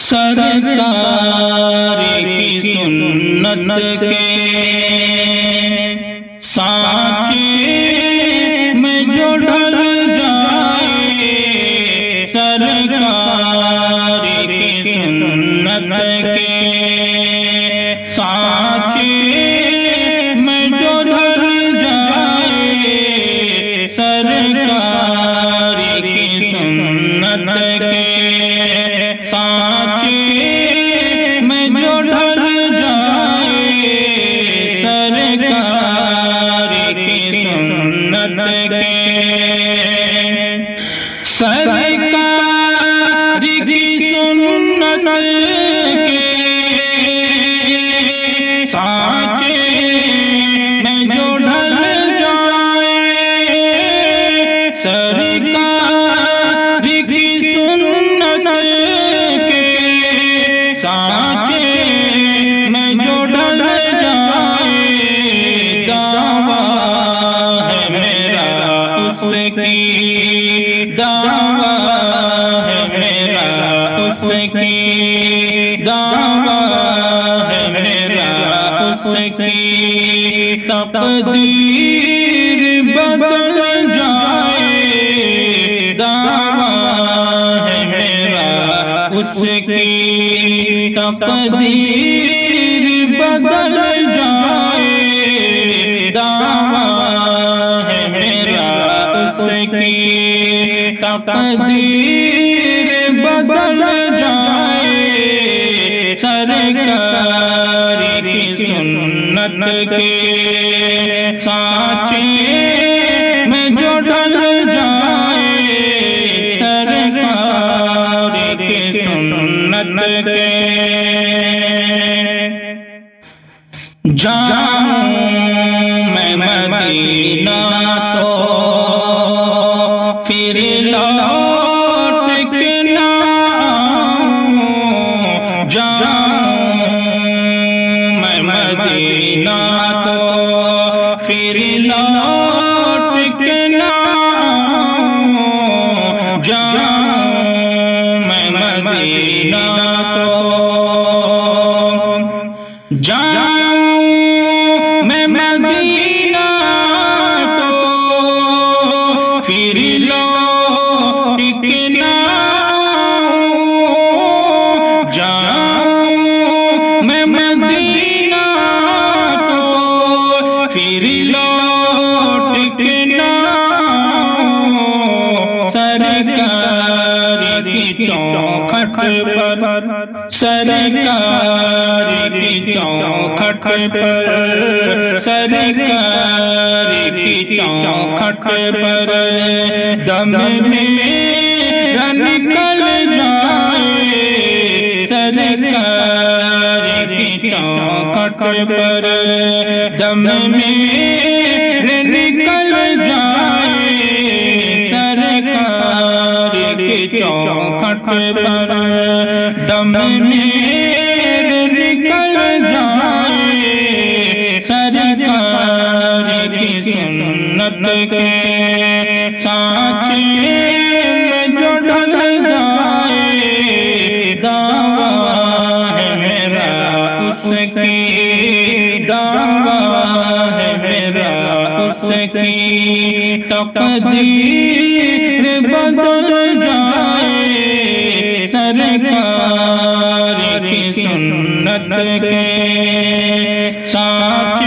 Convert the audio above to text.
सरकार की सुन्नत के सांचे में जो ढल जाए, सरकार की सुन्नत के सांचे में जो ढल जाए, सरकार की सुन्नत के सांचे में जो ढल जाए, सरकार की सुन्नत के सरकार की सुन्नत के सांचे में जो ढल जाए, सरकार की सुन्नत के सांचे में जो ढल जाए, दावा है मेरा उसकी, दावा है मेरा उसकी, दावा है मेरा उसकी, तकदीर बदल जाए, दावा है मेरा उसकी, तकदीर बदल जाए, दावा है मेरा उसकी, तकदीर बदल जाए, सरकार की सुन्नत के सांचे में जो ढल जाए, सरकार की सुन्नत के जाऊं मैं मदीना तो फिर लौट के ना आऊं, जाऊं मैं मदीना तो फिर लौट के ना आऊं, जाऊं मैं मदीना तो, जाऊं मैं मदीना तो फिर लौट के ना आऊं, जाऊं मैं मदीना तो फिर लौट के ना आऊं, सरकार की चौखट पर, सरकार की चौखट पर, सरकार की चौखट पर दम मेरा निकल जाए, सरकार की चौखट पर दम मेरा निकल जाए, सरकार की चौखट पर दम मेरे निकल जाए, सरकार की सुन्नत के सांचे में जो ढल जाए, दावा है मेरा उसकी, दावा है मेरा उसकी, तकदीर बदल जाए, सरकार की सुन्नत के सांचे